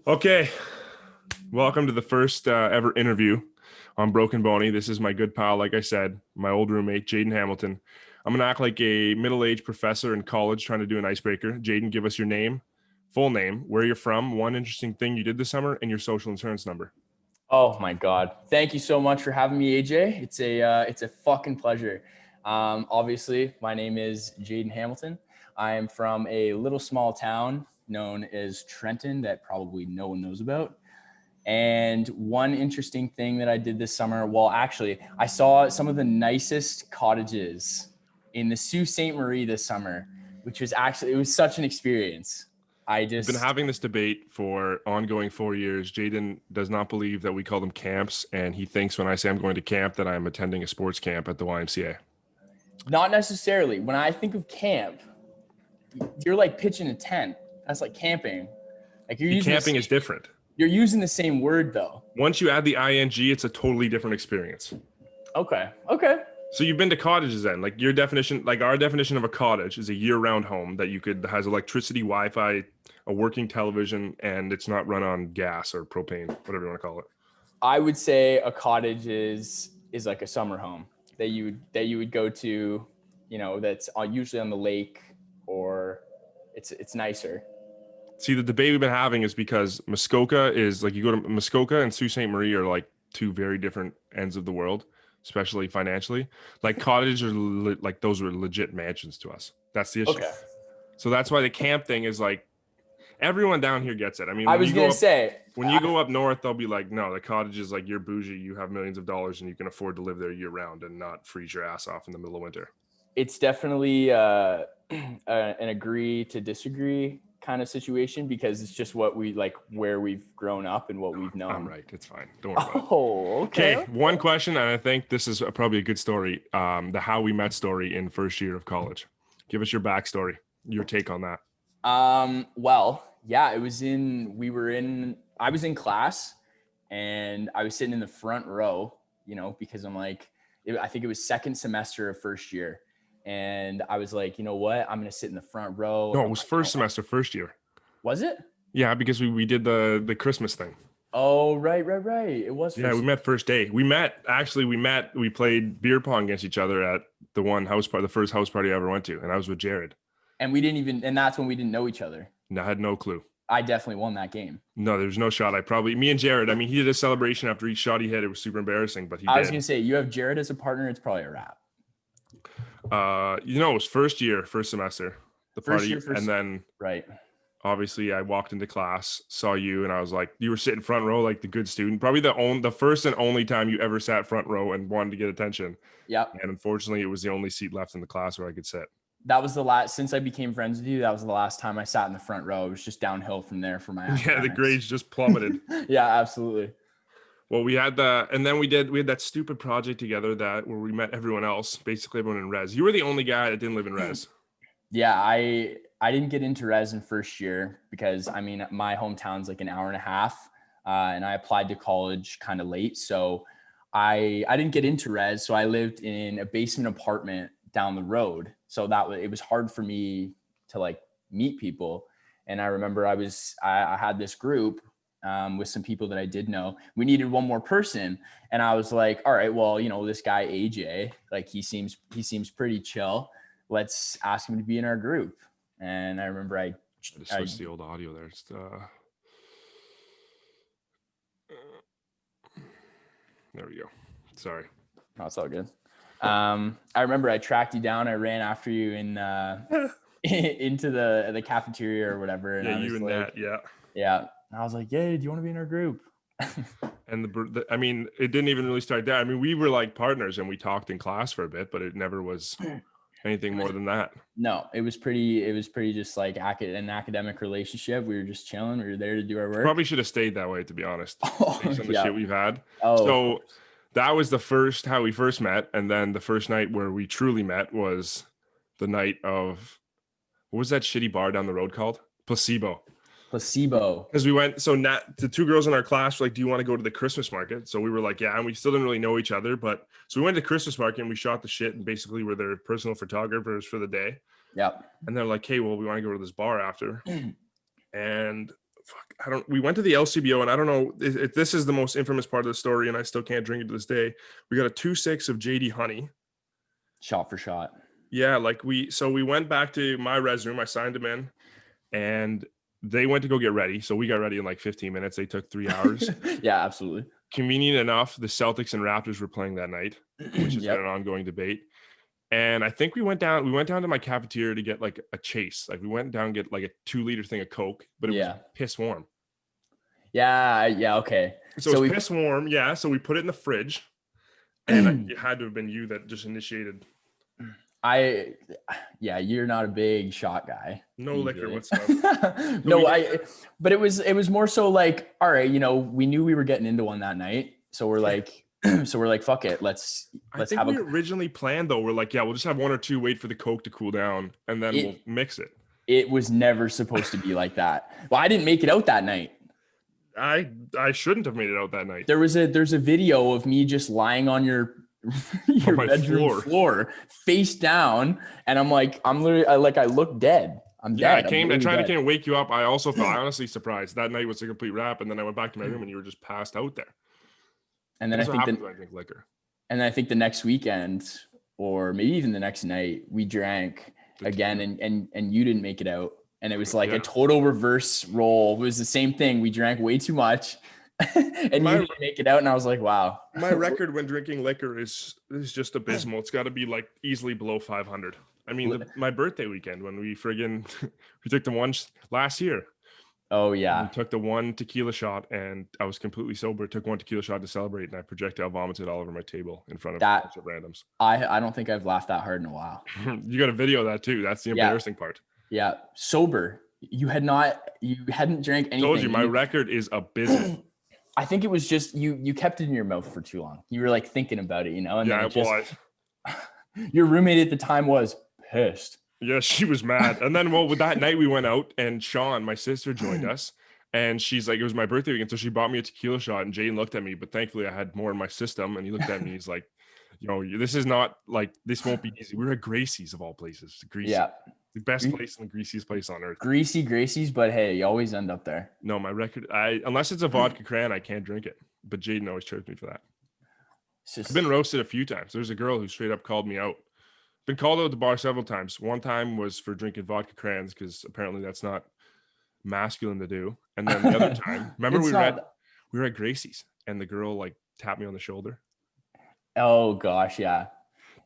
Okay, welcome to the first ever interview on Broken Boney. This is my good pal, like I said, my old roommate, Jaydon Hamilton. I'm going to act like a middle-aged professor in college trying to do an icebreaker. Jaydon, give us your name, full name, where you're from, one interesting thing you did this summer, and your social insurance number. Oh my God. Thank you so much for having me, AJ. It's a fucking pleasure. Obviously, my name is Jaydon Hamilton. I am from a little small town known as Trenton that probably no one knows about. And one interesting thing that I did this summer, well, actually, I saw some of the nicest cottages in the Sault Ste. Marie this summer, which was it was such an experience. We've been having this debate for ongoing 4 years. Jaydon does not believe that we call them camps, and he thinks when I say I'm going to camp that I'm attending a sports camp at the YMCA. Not necessarily. When I think of camp, you're like pitching a tent. That's like camping. Like Camping is different. You're using the same word though. Once you add the ing, it's a totally different experience. Okay. So you've been to cottages then? Like your definition, like our definition of a cottage is a year-round home that has electricity, Wi-Fi, a working television, and it's not run on gas or propane, whatever you want to call it. I would say a cottage is like a summer home that you would go to, that's usually on the lake, or it's nicer. See, the debate we've been having is because Muskoka is like, you go to Muskoka and Sault Ste. Marie are like two very different ends of the world, especially financially. Like cottages are like those were legit mansions to us. That's the issue. Okay. So that's why the camp thing is like, everyone down here gets it. I mean, I was going to say, when you go up north, they'll be like, no, the cottage is like, you're bougie, you have millions of dollars and you can afford to live there year round and not freeze your ass off in the middle of winter. It's definitely an agree to disagree kind of situation, because it's just what we like, where we've grown up and what we've known. I'm right. It's fine. Don't worry about it. Oh, okay. One question, and I think this is probably a good story. The how we met story in first year of college. Give us your backstory, your take on that. Well, yeah, I was in class and I was sitting in the front row, because I'm like, I think it was second semester of first year. And I was like, you know what? I'm going to sit in the front row. No, it was first semester, first year. Was it? Yeah, because we did the Christmas thing. Oh, right. It was. Yeah, we met first day. We played beer pong against each other at the first house party I ever went to. And I was with Jared. And and that's when we didn't know each other. No, I had no clue. I definitely won that game. No, there's no shot. Me and Jared, I mean, he did a celebration after each shot he hit. It was super embarrassing, but I was going to say, you have Jared as a partner. It's probably a wrap. It was first year, first semester, the party. And then, right. Obviously I walked into class, saw you, and I was like, you were sitting front row, like the good student, probably the first and only time you ever sat front row and wanted to get attention. Yeah. And unfortunately it was the only seat left in the class where I could sit. That was since I became friends with you, that was the last time I sat in the front row. It was just downhill from there for my academics. Yeah, the grades just plummeted. Yeah, absolutely. Well, we had that stupid project together where we met everyone else, basically everyone in res. You were the only guy that didn't live in res. Yeah, I didn't get into res in first year because, I mean, my hometown's like an hour and a half, and I applied to college kind of late. So I didn't get into res. So I lived in a basement apartment down the road. So it was hard for me to like meet people. And I remember I had this group with some people that I did know. We needed one more person. And I was like, all right, well, this guy, AJ, like he seems pretty chill. Let's ask him to be in our group. And I remember I just switched the old audio there. There we go. Sorry. No, it's all good. I remember I tracked you down. I ran after you into the cafeteria or whatever. And yeah, you and that. Yeah. Yeah. And I was like, "Yeah, do you want to be in our group?" And I mean, it didn't even really start there. I mean, we were like partners and we talked in class for a bit, but it never was anything more than that. No, it was pretty just like an academic relationship. We were just chilling. We were there to do our work. Probably should have stayed that way, to be honest. Based on the shit we've had. So that was how we first met. And then the first night where we truly met was the night of, what was that shitty bar down the road called? Placebo. Because we went, so the two girls in our class were like, do you want to go to the Christmas market? So we were like, yeah, and we still didn't really know each other, so we went to the Christmas market and we shot the shit and basically were their personal photographers for the day. Yeah. And they're like, hey, well, we want to go to this bar after. And we went to the LCBO, and I don't know if this is the most infamous part of the story, and I still can't drink it to this day. We got a 2.6 of JD Honey. Shot for shot. Yeah, like we went back to my res room. I signed them in, and they went to go get ready. So we got ready in like 15 minutes. They took 3 hours. Yeah, absolutely. Convenient enough, the Celtics and Raptors were playing that night, which has been an ongoing debate. And I think we went down to my cafeteria to get like a chase. Like we went down and get like a 2-liter thing of Coke, but it was piss warm. Yeah, okay. So it was piss warm, yeah. So we put it in the fridge, and it had to have been you that just initiated. You're not a big shot guy. No liquor whatsoever. But it was more so like, all right, we knew we were getting into one that night, so we're like, fuck it, let's have. We originally planned though. We're like, yeah, we'll just have 1 or 2, wait for the Coke to cool down, and then we'll mix it. It was never supposed to be like that. Well, I didn't make it out that night. I shouldn't have made it out that night. There's a video of me just lying on your bedroom floor face down, and I'm literally I look dead. I'm dead. I tried to wake you up. I also thought, I honestly surprised. That night was a complete wrap, and then I went back to my room and you were just passed out there. And then I drink liquor. And then I think the next weekend, or maybe even the next night, we drank again, and you didn't make it out. And it was like a total reverse role. It was the same thing. We drank way too much. And you didn't make it out, and I was like, wow. My record when drinking liquor is just abysmal. It's got to be like easily below 500. I mean, my birthday weekend when we took the one last year. Oh yeah. We took the 1 tequila shot, and I was completely sober. Took 1 tequila shot to celebrate, and I projectile vomited all over my table in front of a bunch of randoms. I don't think I've laughed that hard in a while. You got a video of that too. That's the embarrassing part. Yeah, sober. You hadn't drank anything. I told you my record is abysmal. I think it was just you kept it in your mouth for too long. You were like thinking about it, and then your roommate at the time was pissed. Yeah, she was mad. And then, with that night we went out, and Sean, my sister, joined us, and she's like, it was my birthday weekend, so she bought me a tequila shot, and Jayden looked at me, but thankfully I had more in my system, and he looked at me, he's like, this is not like, this won't be easy. We're at Gracie's of all places. Greasy. Yeah. The best place and the greasiest place on earth. Greasy Gracie's, but hey, you always end up there. No, my record, unless it's a vodka cran, I can't drink it. But Jayden always charged me for that. I've been roasted a few times. There's a girl who straight up called me out. Been called out at the bar several times. One time was for drinking vodka crayons, because apparently that's not masculine to do. And then the other time, remember we were at Gracie's, and the girl like tapped me on the shoulder. Oh gosh, yeah.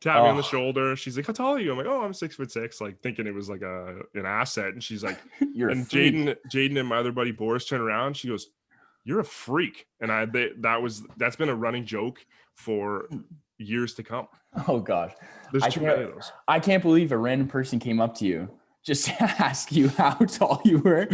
Tapped me on the shoulder. She's like, "How tall are you?" I'm like, "Oh, I'm 6'6", like thinking it was like an asset. And she's like, "You're." And Jayden and my other buddy Boris turn around. She goes, "You're a freak." And that's been a running joke for years to come. Oh gosh, there's too many of those. I can't believe a random person came up to you just to ask you how tall you were,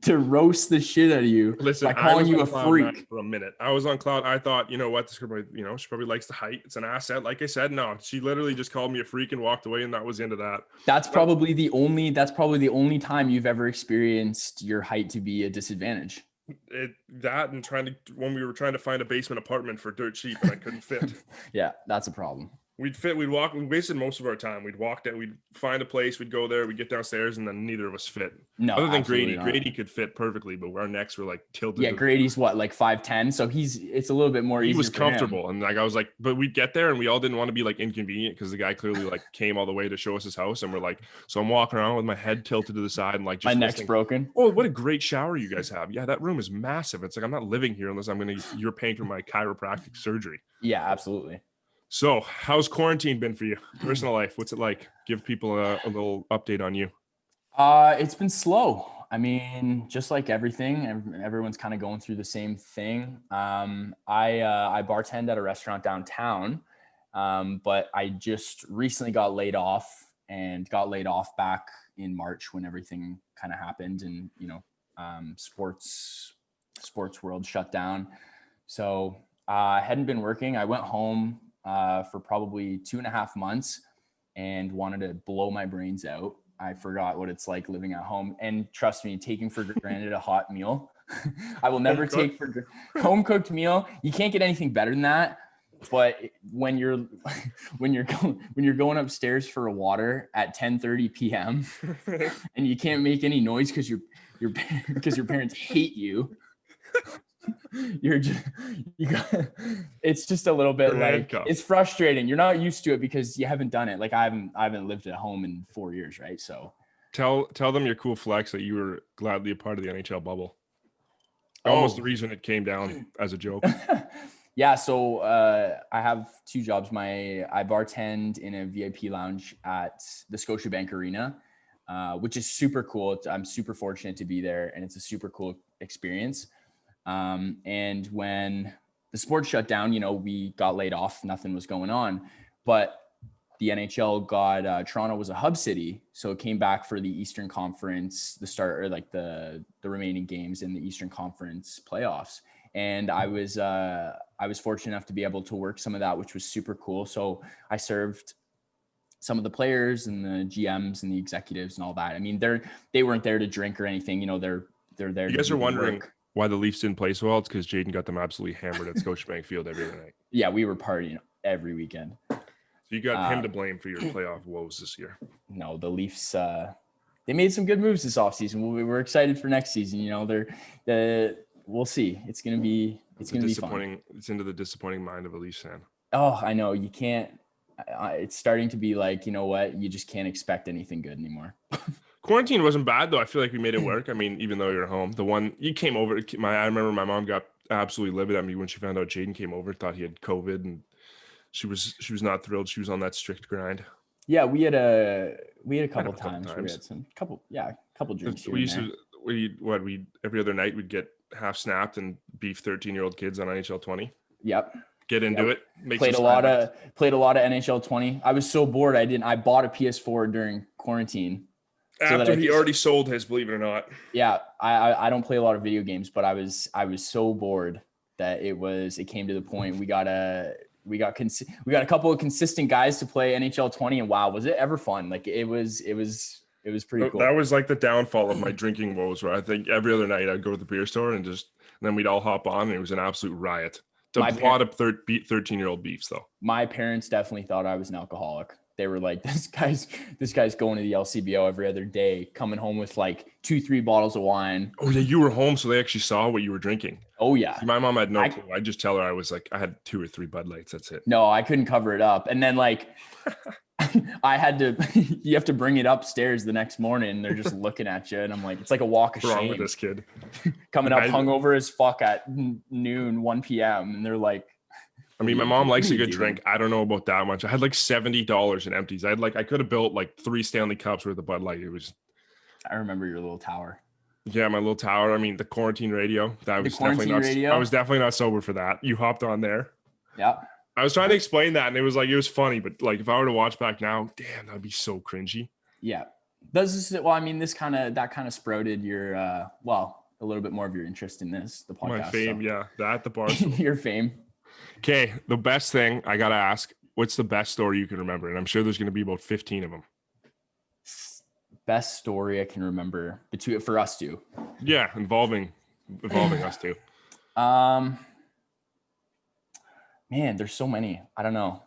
to roast the shit out of you. Listen, by calling you a freak for a minute. I was on cloud. I thought, you know what, this girl, she probably likes the height. It's an asset. Like I said, no, she literally just called me a freak and walked away, and that was the end of that. That's probably the only time you've ever experienced your height to be a disadvantage. When we were trying to find a basement apartment for dirt cheap, and I couldn't fit. Yeah, that's a problem. We wasted most of our time. We'd walk down, we'd find a place, we'd go there, we'd get downstairs, and then neither of us fit. No, other than Grady. Grady could fit perfectly, but our necks were like tilted. Yeah, Grady's what, like 5'10", so it's a little bit more easy. He was comfortable, and like I was like, but we'd get there, and we all didn't want to be like inconvenient, because the guy clearly like came all the way to show us his house, and we're like, so I'm walking around with my head tilted to the side, and like just my neck's broken. Oh, what a great shower you guys have! Yeah, that room is massive. It's like I'm not living here unless you're paying for my chiropractic surgery. Yeah, absolutely. So how's quarantine been for you? Personal life, what's it like? Give people a little update on you. It's been slow. I mean, just like everything, everyone's kind of going through the same thing. I bartend at a restaurant downtown, but I just recently got laid off back in March when everything kind of happened, and sports world shut down. So I hadn't been working. I went home for probably 2.5 months and wanted to blow my brains out. I forgot what it's like living at home, and trust me, taking for granted a hot meal. I will never take for home cooked meal. You can't get anything better than that. But when you're going upstairs for a water at 10:30 p.m. and you can't make any noise because because your parents hate you. It's just a little bit like, it's frustrating. You're not used to it because you haven't done it. Like I haven't lived at home in 4 years, right? So tell them your cool flex that you were gladly a part of the NHL bubble. Almost the reason it came down as a joke. Yeah, so I have 2 jobs. I bartend in a VIP lounge at the Scotiabank Arena, which is super cool. I'm super fortunate to be there, and it's a super cool experience. And when the sports shut down, we got laid off. Nothing was going on, but the NHL got Toronto was a hub city, so it came back for the Eastern Conference, the start, or like the remaining games in the Eastern Conference playoffs. And I was fortunate enough to be able to work some of that, which was super cool. So I served some of the players and the GMs and the executives and all that. I mean, they weren't there to drink or anything. They're there. You guys are wondering why the Leafs didn't play so well? It's because Jaydon got them absolutely hammered at Scotiabank Field every other night. Yeah, we were partying every weekend. So you got him to blame for your playoff woes this year. No, the Leafs, they made some good moves this offseason. We're excited for next season. We'll see. It's going to be fun. It's into the disappointing mind of a Leafs fan. Oh, I know. You can't. It's starting to be like, you know what? You just can't expect anything good anymore. Quarantine wasn't bad, though. I feel like we made it work. I mean, even though you're home, the one you came over, I remember my mom got absolutely livid at me when she found out Jaydon came over, thought he had COVID, and she was not thrilled. She was on that strict grind. Yeah, we had a couple times. We had couple drinks. We every other night we'd get half snapped and beef 13-year-old kids on NHL 20. Yep. Get into it. Played a lot of NHL 20. I was so bored. I bought a PS4 during quarantine. After he already sold his, believe it or not. Yeah, I don't play a lot of video games, but I was so bored that it came to the point we got a couple of consistent guys to play NHL 20, and wow, was it ever fun? Like it was pretty cool. That was like the downfall of my drinking woes, where I think every other night I'd go to the beer store and then we'd all hop on, and it was an absolute riot. A lot of 13-year-old beefs, though. My parents definitely thought I was an alcoholic. They were like, this guy's going to the LCBO every other day, coming home with like 2-3 bottles of wine. Oh yeah, you were home, so they actually saw what you were drinking. Oh yeah. My mom had no clue. I just tell her I had 2 or 3 Bud Lights. That's it. No, I couldn't cover it up. And then like I had to, you have to bring it upstairs the next morning. And they're just looking at you. And I'm like, it's like a walk of shame. What's wrong with this kid? Coming up hungover as fuck at noon, 1 p.m. And they're like, I mean, my mom likes a good drink. I don't know about that much. I had like $70 in empties. I could have built like 3 Stanley Cups worth of Bud Light. I remember your little tower. Yeah, my little tower. I mean, the quarantine radio. I was definitely not sober for that. You hopped on there. Yeah. I was trying to explain that, and it was funny, but like if I were to watch back now, damn, that'd be so cringy. Yeah. That kind of sprouted your a little bit more of your interest in the podcast. My fame, yeah. That the bar. Your fame. Okay, the best thing I gotta ask, what's the best story you can remember? And I'm sure there's gonna be about 15 of them. Best story I can remember for us two. Yeah, involving us two. Man, there's so many. I don't know.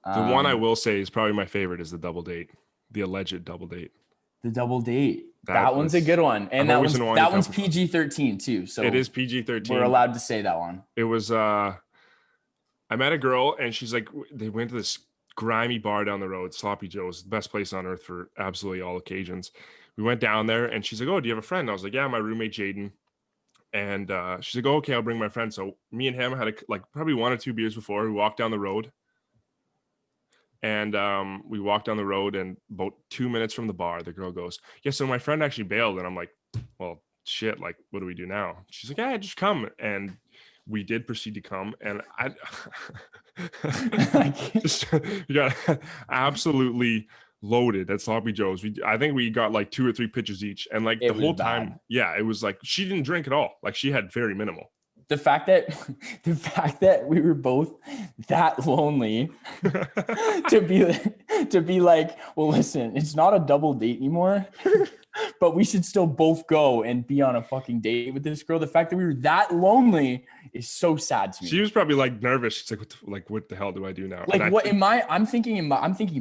The one I will say is probably my favorite is the double date, the alleged double date. The double date. That one's a good one, and that one's PG-13 too. So it is PG-13. We're allowed to say that one. It was. I met a girl, and she's like, they went to this grimy bar down the road, Sloppy Joe's, the best place on earth for absolutely all occasions. We went down there, and she's like, "Oh, do you have a friend?" I was like, "Yeah, my roommate Jaydon." And she's like, "Oh, okay, I'll bring my friend." So me and him had probably 1 or 2 beers before. We walked down the road, and we walked down the road, and about 2 minutes from the bar, the girl goes, "Yeah, so my friend actually bailed." And I'm like, "Well, shit, like, what do we do now?" She's like, "Yeah, just come." And we did proceed to come, and I we got absolutely loaded at Sloppy Joe's. I think we got like 2 or 3 pitchers each, and like the whole time, yeah, it was like she didn't drink at all. Like she had very minimal. The fact that we were both that lonely to be like, well, listen, it's not a double date anymore, but we should still both go and be on a fucking date with this girl. The fact that we were that lonely is so sad to me. She was probably like nervous. She's like, what the hell do I do now? Like I'm thinking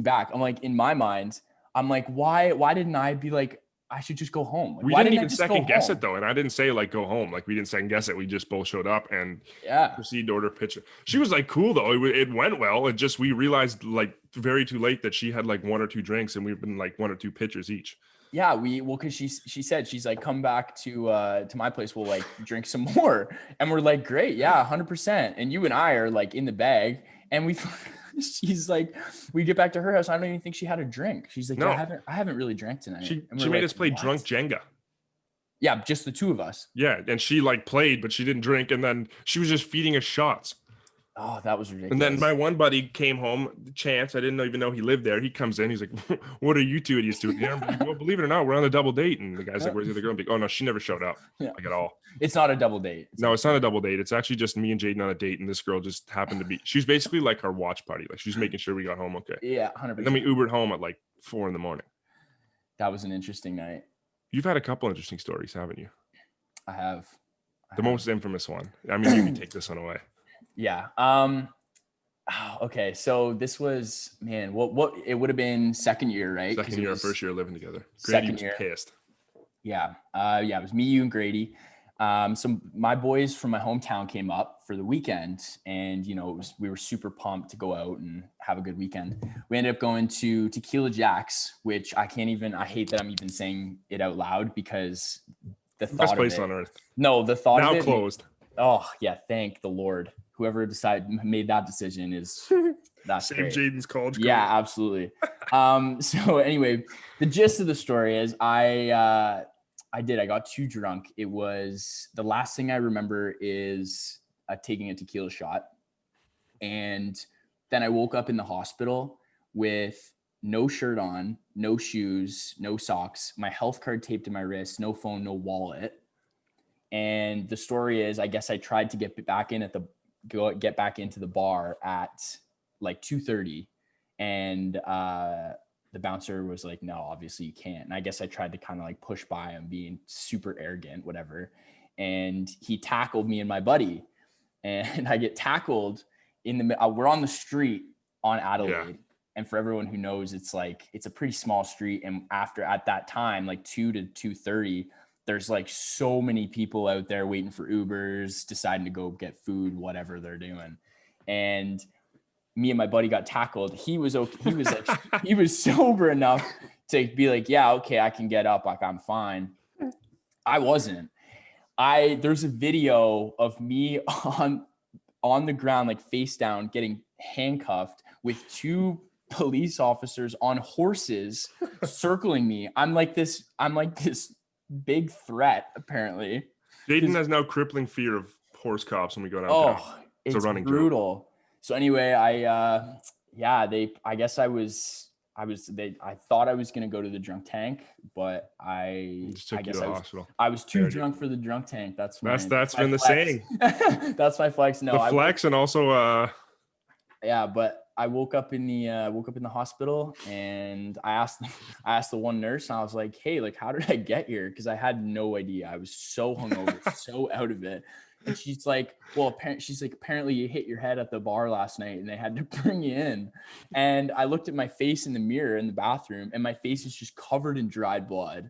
back. I'm like, in my mind, I'm like, why didn't I be like, I should just go home. Like, we why didn't didn't I even just second go guess home? it though. And I didn't say like, go home. Like we didn't second guess it. We just both showed up and Yeah. proceeded to order picture. She was like, cool though. It went well. It just, we realized like very too late that she had like 1 or 2 drinks and we've been like 1 or 2 pitchers each. Yeah, cause she said, she's like, come back to my place. We'll like drink some more. And we're like, great. Yeah, 100%. And you and I are like in the bag and she's like, we get back to her house. I don't even think she had a drink. She's like, No. yeah, I haven't really drank tonight. She And we're made like, us play what? drunk Jenga. Yeah, just the 2 of us. Yeah. And she like played, but she didn't drink. And then she was just feeding us shots. Oh, that was ridiculous. And then my one buddy came home, Chance. I didn't even know he lived there. He comes in. He's like, what are you 2 idiots doing here? Like, well, believe it or not, we're on a double date. And the guy's like, where's the other girl? I'm like, oh, no, she never showed up like at all. It's not a double date. No, it's not a double date. It's actually just me and Jaydon on a date. And this girl just happened to be, she's basically like our watch party. Like she's making sure we got home okay. Yeah, 100%. And then we Ubered home at like 4 a.m. That was an interesting night. You've had a couple interesting stories, haven't you? I have. The most infamous one. I mean, you can take this one away. Yeah. Okay, so this was, man, what it would have been second year, right? Second year, first year living together. Grady was pissed. Yeah. It was me, you, and Grady. So my boys from my hometown came up for the weekend, and we were super pumped to go out and have a good weekend. We ended up going to Tequila Jack's, which I hate that I'm even saying it out loud because the thought best of place it, on earth. No, the thought now of it closed. Oh yeah, thank the Lord. Whoever made that decision that's Save great. Jaydon's college. Yeah, absolutely. So anyway, the gist of the story is I got too drunk. It was the last thing I remember is taking a tequila shot. And then I woke up in the hospital with no shirt on, no shoes, no socks, my health card taped to my wrist, no phone, no wallet. And the story is, I guess I tried to get back into the bar at like 2:30, and the bouncer was like, "No, obviously you can't." And I guess I tried to kind of like push by him, being super arrogant, whatever. And he tackled me and my buddy, and I get tackled we're on the street on Adelaide. Yeah. And for everyone who knows, it's a pretty small street. And at that time, like 2 to 2:30. There's like so many people out there waiting for Ubers, deciding to go get food, whatever they're doing. And me and my buddy got tackled. He was okay. He was like, he was sober enough to be like, yeah, okay, I can get up. Like, I'm fine. I wasn't. There's a video of me on the ground, like face down, getting handcuffed with 2 police officers on horses circling me. I'm like this big threat, apparently. Jaydon has now crippling fear of horse cops when we go downtown. Oh, it's a running brutal joke. So anyway, I thought I was going to go to the drunk tank, but I was too drunk for the drunk tank. That's been the saying. That's my flex. No, the flex. And also, yeah, but I woke up in the hospital, and I asked the one nurse, and I was like, "Hey, like, how did I get here?" Because I had no idea. I was so hungover, so out of it. And she's like, apparently you hit your head at the bar last night, and they had to bring you in. And I looked at my face in the mirror in the bathroom, and my face is just covered in dried blood.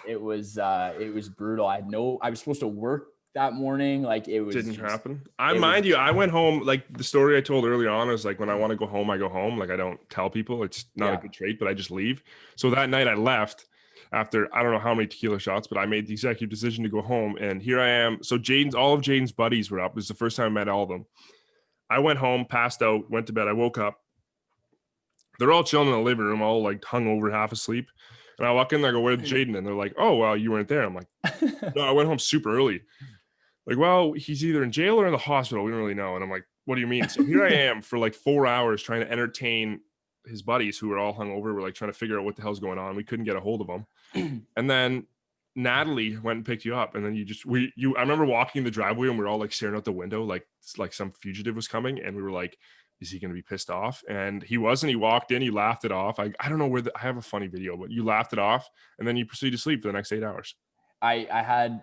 It was brutal. I was supposed to work that morning. Like, it was didn't happen. I went home, like the story I told earlier on is like, when I want to go home, I go home. Like, I don't tell people. It's not a good trait, but I just leave. So that night I left after I don't know how many tequila shots, but I made the executive decision to go home. And here I am. So all of Jaydon's buddies were up. It was the first time I met all of them. I went home, passed out, went to bed. I woke up. They're all chilling in the living room, all like hung over, half asleep. And I walk in there, I go, "Where's Jaydon?" And they're like, "Oh, well, you weren't there." I'm like, "No, I went home super early." Like, "Well, he's either in jail or in the hospital. We don't really know." And I'm like, "What do you mean?" So here I am for like 4 hours trying to entertain his buddies who were all hungover. We're like trying to figure out what the hell's going on. We couldn't get a hold of them. And then Natalie went and picked you up. And then I remember walking the driveway, and we were all like staring out the window, like some fugitive was coming. And we were like, is he going to be pissed off? And he wasn't. He walked in, he laughed it off. I don't know I have a funny video, but you laughed it off. And then you proceeded to sleep for the next 8 hours. I had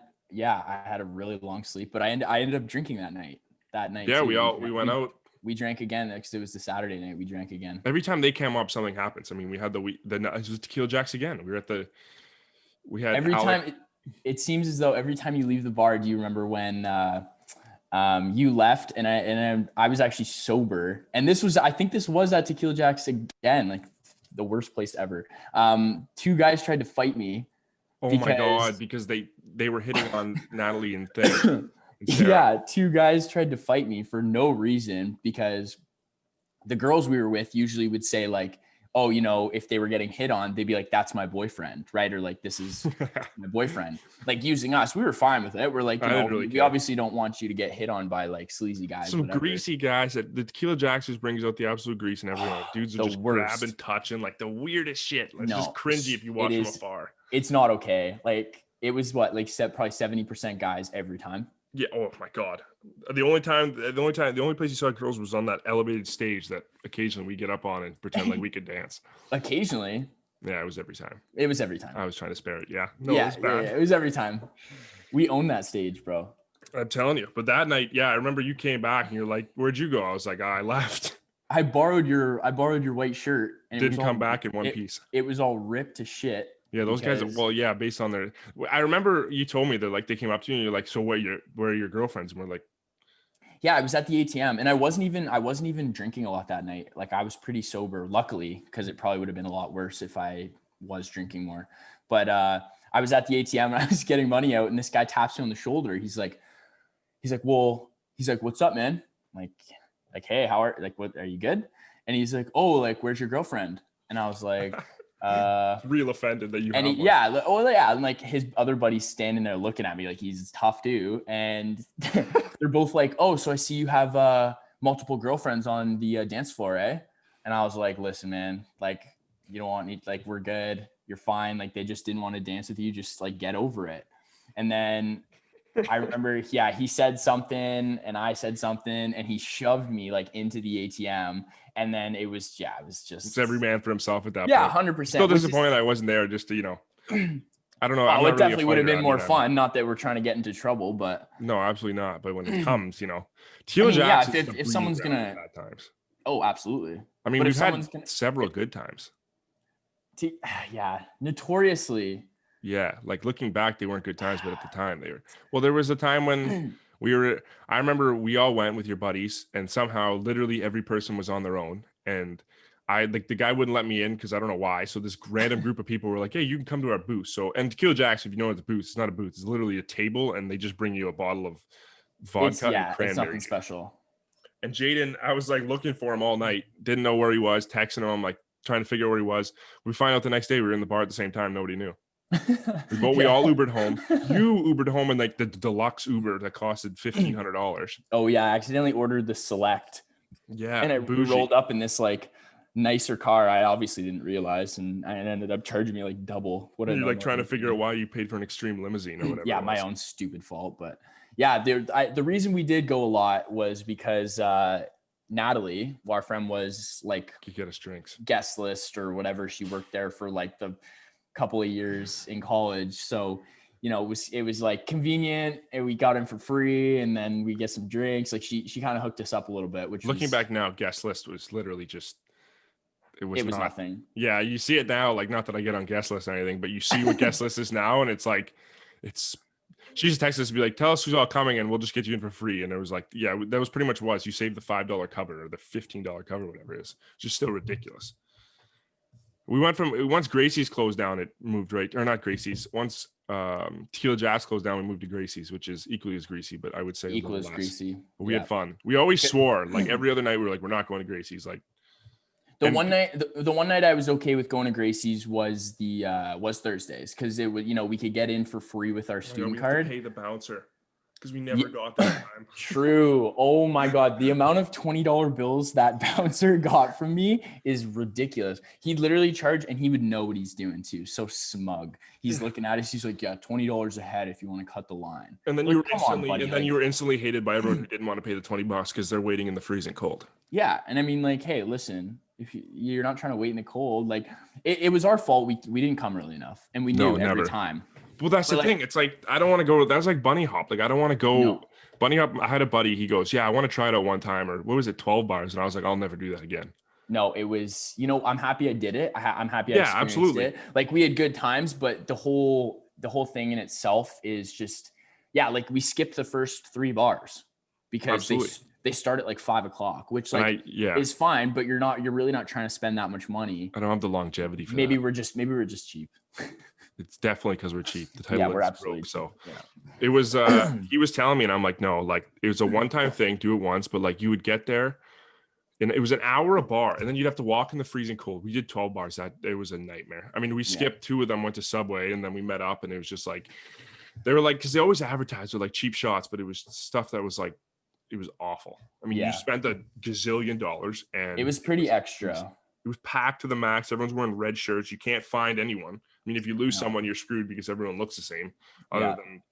a really long sleep, but I ended up drinking that night. Yeah, too. we went out. We drank again because it was the Saturday night. We drank again. Every time they came up, something happens. I mean, we had it was Tequila Jack's again. We were at We had every time. It seems as though every time you leave the bar, do you remember when you left and I was actually sober, and I think this was at Tequila Jack's again, like the worst place ever. Two guys tried to fight me. Oh my God, because they were hitting on Natalie and thing. Yeah, two guys tried to fight me for no reason, because the girls we were with usually would say like, oh, you know, if they were getting hit on, they'd be like, that's my boyfriend, right? Or like, this is my boyfriend. Like, using us, we were fine with it. We're like, you know, we obviously don't want you to get hit on by like sleazy guys. Some greasy guys that the Tequila Jacks just brings out the absolute grease in everyone. Dudes are just grabbing, touching, like the weirdest shit. It's just cringy if you watch from afar. It's not okay. Like, it was probably 70% guys every time. Yeah. Oh my God. The only place you saw girls was on that elevated stage that occasionally we get up on and pretend like we could dance. Occasionally. Yeah, it was every time. It was every time. I was trying to spare it. Yeah. No, yeah, it was bad. Yeah, it was every time. We own that stage, bro. I'm telling you. But that night, yeah, I remember you came back and you're like, "Where'd you go?" I was like, "I left." I borrowed your white shirt and didn't come back in one piece. It was all ripped to shit. Yeah, those guys. Well, yeah, based on their. I remember you told me that like they came up to you and you're like, "So where are your girlfriends?" And we're like, "Yeah, I was at the ATM, and I wasn't even drinking a lot that night. Like, I was pretty sober, luckily, because it probably would have been a lot worse if I was drinking more. But I was at the ATM and I was getting money out, and this guy taps me on the shoulder. He's like, "What's up, man?" I'm like, "Hey, what are you good?" And he's like, "Oh, like, where's your girlfriend?" And I was like. Real offended that you. And and like his other buddy's standing there looking at me like he's tough dude, and they're both like, "Oh, so I see you have multiple girlfriends on the dance floor, eh?" And I was like, "Listen, man, like, you don't want me, like, we're good, you're fine, like, they just didn't want to dance with you, just like get over it." And then I remember, he said something and I said something, and he shoved me like into the ATM. And then it was just. It's every man for himself at that point. Yeah, 100%. Still disappointed I wasn't there, just to, you know. I don't know. Oh, it definitely would have been more fun. Not that we're trying to get into trouble, but. No, absolutely not. But when it comes, you know. If someone's going to. At times. Oh, absolutely. I mean, we've had several good times. Yeah, notoriously. Yeah, like looking back, they weren't good times, but at the time they were. Well, there was a time when I remember we all went with your buddies, and somehow literally every person was on their own. And the guy wouldn't let me in because I don't know why. So this random group of people were like, "Hey, you can come to our booth." So, and Tequila Jacks, if you know what the booth, it's not a booth. It's literally a table, and they just bring you a bottle of vodka and cranberry. It's nothing special. And Jaydon, I was like looking for him all night. Didn't know where he was, texting him, like trying to figure out where he was. We find out the next day we were in the bar at the same time. Nobody knew. We all Ubered home. You Ubered home in like the deluxe Uber that costed $1,500. Oh yeah, I accidentally ordered the Select. Yeah, and I rolled up in this like nicer car. I obviously didn't realize, and I ended up charging me like double. What you're like trying to figure out why you paid for an extreme limousine or whatever. Yeah, my own stupid fault. But yeah, the reason we did go a lot was because Natalie, our friend, was like you get us drinks guest list or whatever. She worked there for like the couple of years in college, so you know it was like convenient, and we got in for free, and then we get some drinks. Like she kind of hooked us up a little bit. Which looking back now, guest list was literally just it was nothing. Yeah, you see it now. Like, not that I get on guest list or anything, but you see what guest list is now, and it's like she just texted us to be like, "Tell us who's all coming, and we'll just get you in for free." And it was like, yeah, that was pretty much you saved the $5 cover or the $15 cover, whatever it is. It's just still ridiculous. We went from once Gracie's closed down, it moved right, or not Gracie's. Once Tequila Jazz closed down, we moved to Gracie's, which is equally as greasy, but I would say equal as greasy. But we had fun. We always swore, like every other night, we were like, we're not going to Gracie's. Like the one night I was okay with going to Gracie's was Thursdays, because it would, you know, we could get in for free with our student card. Pay the bouncer. Because we never got that time. True. Oh my God. The amount of $20 bills that bouncer got from me is ridiculous. He'd literally charge, and he would know what he's doing too. So smug. He's looking at us. He's like, "Yeah, $20 a head if you want to cut the line." And then you were instantly hated by everyone who didn't want to pay the $20 because they're waiting in the freezing cold. Yeah. And I mean, like, hey, listen, if you're not trying to wait in the cold, like it was our fault. We didn't come early enough, and we knew every time. Well, that's the thing. It's like, I don't want to go. That's like bunny hop. Like, I don't want to go bunny hop. I had a buddy. He goes, "Yeah, I want to try it out one time." Or what was it? 12 bars. And I was like, I'll never do that again. No, it was, I'm happy I did it. I'm happy I Yeah, experienced absolutely. it. Like we had good times, but the whole thing in itself is just, yeah, like we skipped the first 3 bars because Absolutely. they start at like 5 o'clock, which And like is fine, but you're really not trying to spend that much money. I don't have the longevity for Maybe that. we're just cheap. It's definitely because we're cheap. The Yeah, title we're is absolutely broke. cheap. So Yeah. it was he was telling me, and I'm like, no, like it was a one-time thing, do it once, but like you would get there and it was an hour a bar, and then you'd have to walk in the freezing cold. We did 12 bars. That it was a nightmare. I mean, we skipped 2 of them, went to Subway, and then we met up, and it was just like they were like, because they always advertised with like cheap shots, but it was stuff that was like it was awful. I mean, you spent a gazillion dollars, and it was pretty extra. It was packed to the max. Everyone's wearing red shirts. You can't find anyone. I mean, if you lose someone, you're screwed because everyone looks the same, other than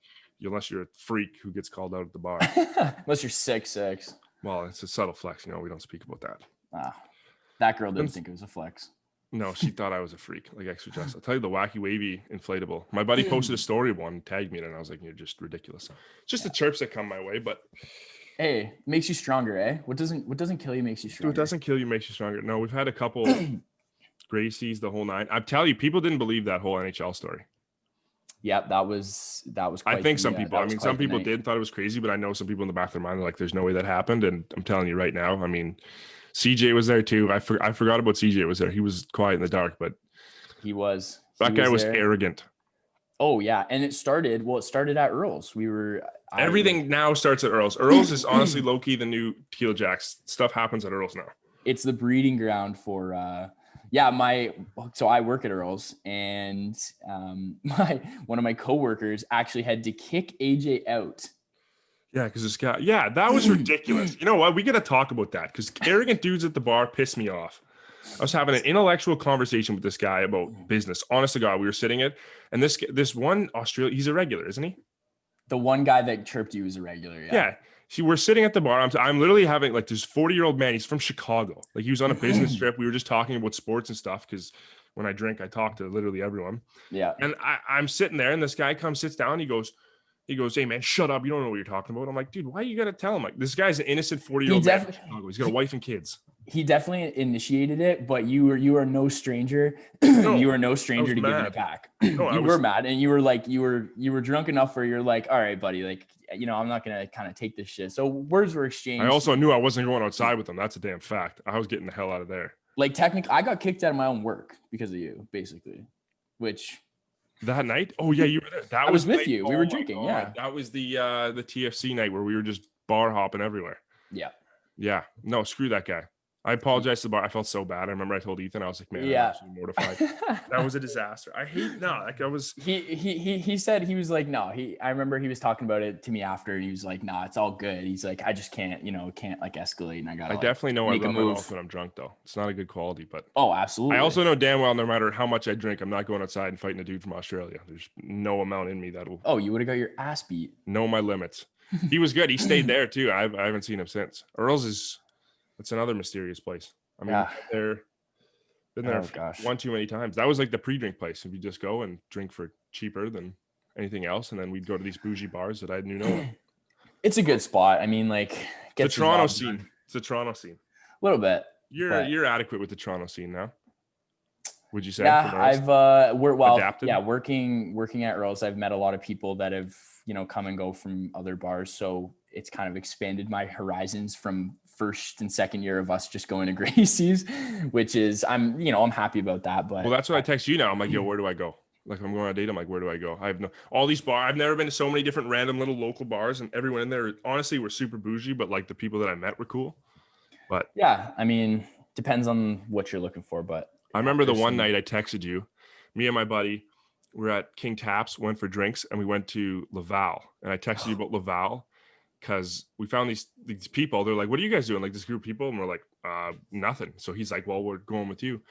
unless you're a freak who gets called out at the bar. Unless you're 6'6". Well, it's a subtle flex. We don't speak about that. That girl didn't think it was a flex. No, she thought I was a freak, like extra dress. I'll tell you the wacky wavy inflatable. My buddy posted a story of one, tagged me in it, and I was like, you're just ridiculous. It's just the chirps that come my way, but hey, makes you stronger, eh? What doesn't kill you makes you stronger. What doesn't kill you makes you stronger. No, we've had a couple Gracies, the whole 9. I tell you, people didn't believe that whole NHL story. Yeah, that was I think some people, some people did, thought it was crazy, but I know some people in the back of their mind are like, there's no way that happened. And I'm telling you right now, I mean, CJ was there too. I forgot about CJ was there. He was quiet in the dark, but that guy was arrogant. Oh yeah. And it started at Earl's. Everything now starts at Earl's. Earl's is honestly low-key the new Teal Jacks. Stuff happens at Earl's now. It's the breeding ground for so I work at Earl's, and one of my coworkers actually had to kick AJ out. Yeah, because this guy, that was ridiculous. You know what? We got to talk about that because arrogant dudes at the bar piss me off. I was having an intellectual conversation with this guy about business. Honest to God, we were sitting at, and this one Australian, he's a regular, isn't he? The one guy that chirped you is a regular. Yeah. See, we're sitting at the bar. I'm literally having like this 40-year-old man. He's from Chicago. Like he was on a business trip. We were just talking about sports and stuff because when I drink, I talk to literally everyone. Yeah. And I'm sitting there, and this guy sits down. He goes, hey man, shut up. You don't know what you're talking about. I'm like, dude, why you got to tell him? Like, this guy's an innocent 40-year-old man from Chicago. He's got a wife and kids. He definitely initiated it, but you are no stranger. You are no stranger to giving it back. No, you were mad, and you were like, you were drunk enough where you're like, all right, buddy, like, I'm not gonna kind of take this shit. So words were exchanged. I also knew I wasn't going outside with him. That's a damn fact. I was getting the hell out of there. Like technically, I got kicked out of my own work because of you, basically. Which that night? Oh yeah, you were there. I was with you. We were drinking. Yeah, that was the TFC night where we were just bar hopping everywhere. Yeah. No, screw that guy. I apologize to the bar. I felt so bad. I remember I told Ethan, I was like, man, I'm absolutely mortified. That was a disaster. He said, he was like, no, I remember he was talking about it to me after, and he was like, nah, it's all good. He's like, I just can't like escalate, and I definitely know I rub my mouth when I'm drunk though. It's not a good quality, but oh, absolutely. I also know damn well no matter how much I drink, I'm not going outside and fighting a dude from Australia. There's no amount in me that'll. Oh, you would have got your ass beat. Know my limits. He was good. He stayed there too. I haven't seen him since. Earl's it's another mysterious place. I mean, been there one too many times. That was like the pre-drink place. If you just go and drink for cheaper than anything else, and then we'd go to these bougie bars that I knew no one. It's a good spot. I mean, like the Toronto scene. It's the Toronto scene. A little bit. You're adequate with the Toronto scene now. Would you say? Yeah, I've adapted? Yeah, working at Earl's, I've met a lot of people that have come and go from other bars, so it's kind of expanded my horizons from first and second year of us just going to Gracie's, which is I'm happy about that. But well, that's what I text you now. I'm like, yo, where do I go? Like I'm going on a date. I'm like, where do I go? I have all these bars. I've never been to so many different random little local bars, and everyone in there honestly were super bougie, but like the people that I met were cool. But yeah, I mean, depends on what you're looking for. But I remember the one night I texted you, me and my buddy were at King Taps, went for drinks, and we went to Laval, and I texted you about Laval. Because we found these people, they're like, what are you guys doing? Like this group of people. And we're like, nothing. So he's like, well, we're going with you.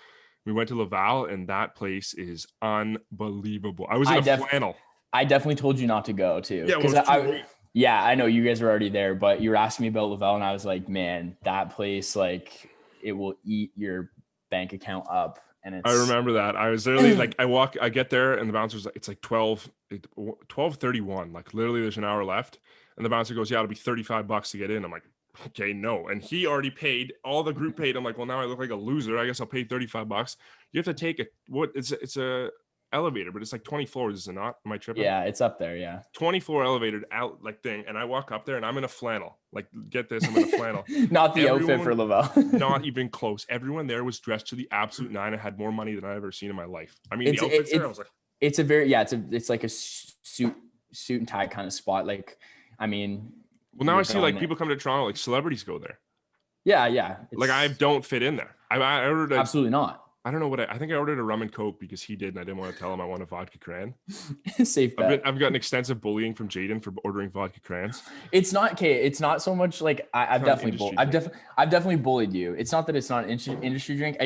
We went to Laval, and that place is unbelievable. I was in a flannel. I definitely told you not to go too. Yeah, I know you guys were already there, but you were asking me about Laval, and I was like, man, that place, like it will eat your bank account up. And I remember that. I was literally like, I get there, and the bouncer's like, it's like 12:31. Like literally there's an hour left. And the bouncer goes, yeah, it'll be $35 to get in. I'm like, Okay, no. And he already paid. All the group paid. I'm like, well, now I look like a loser. I guess I'll pay $35. You have to take it's a elevator, but it's like 20 floors, is it not? Am I tripping? Yeah, it's up there. Yeah. 20-floor elevator out like thing. And I walk up there and I'm in a flannel. Like, get this, I'm in a flannel. Not the outfit for Laval. Not even close. Everyone there was dressed to the absolute nine and had more money than I've ever seen in my life. I mean, the outfits there, I was like, it's a very, it's like a suit and tie kind of spot. Like, I mean, well, now I see like people come to Toronto, like celebrities go there. Yeah. Like I don't fit in there. I ordered absolutely not. I don't know what I think I ordered a rum and Coke because he did, and I didn't want to tell him I want a vodka cran. Safe bet. I've gotten extensive bullying from Jaydon for ordering vodka crans. It's not It's not so much like I've definitely bullied you. It's not that it's not an industry drink.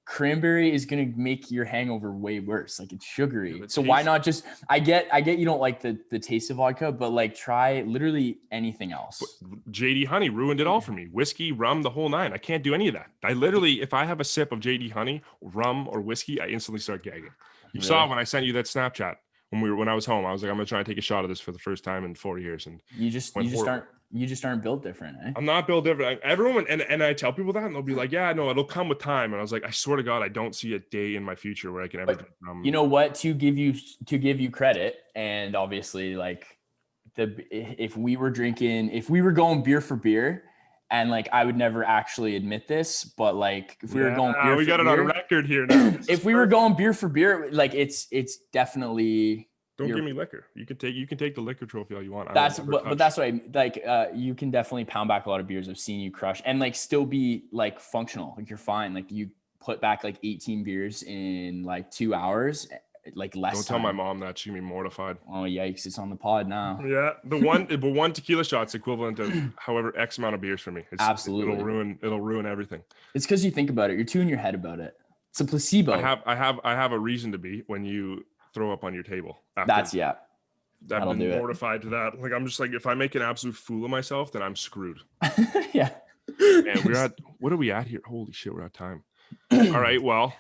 Cranberry is going to make your hangover way worse. Like, it's sugary. Yeah, so why not just, I get you don't like the taste of vodka, but like try literally anything else. JD Honey ruined it all for me. Whiskey, rum, the whole nine. I can't do any of that. I literally, if I have a sip of JD Honey, rum or whiskey, I instantly start gagging. You saw when I sent you that Snapchat when I was home. I was like, I'm going to try and take a shot of this for the first time in 4 years. And you just aren't built different, eh? I'm not built different. Everyone, and I tell people that, and they'll be like, yeah, no, it'll come with time. And I was like, I swear to God, I don't see a day in my future where I can ever. You know what? To give you credit, and obviously, like, if we were going beer for beer, and like, I would never actually admit this, but like, if we were going beer, we got it on record here now. If we were going beer for beer, like, it's definitely. Don't give me liquor. You can take the liquor trophy all you want. But that's what I like. You can definitely pound back a lot of beers. I've seen you crush and like still be like functional. Like, you're fine. Like, you put back like 18 beers in like 2 hours, like less. Don't tell my mom that. She'll be mortified. Oh yikes! It's on the pod now. Yeah, the one tequila shot's equivalent to however X amount of beers for me. Absolutely, it'll ruin everything. It's because you think about it. You're too in your head about it. It's a placebo. I have a reason to be when you throw up on your table. I've been mortified to that. Like, I'm just like, if I make an absolute fool of myself, then I'm screwed. Yeah. And what are we at here? Holy shit, we're out of time. All right, well,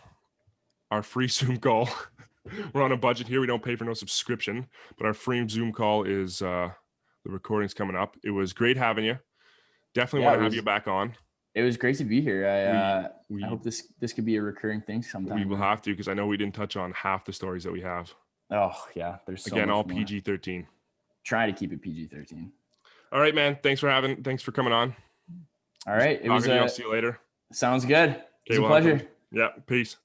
our free Zoom call. We're on a budget here. We don't pay for no subscription, but our free Zoom call is the recording's coming up. It was great having you. Definitely want to have you back on. It was great to be here. I hope this could be a recurring thing sometime. We will have to, because I know we didn't touch on half the stories that we have. Oh yeah, there's so again much all more. PG-13. Try to keep it PG-13. All right, man. Thanks for coming on. All right, I'll see you later. Sounds good. It's a pleasure. Yeah, peace.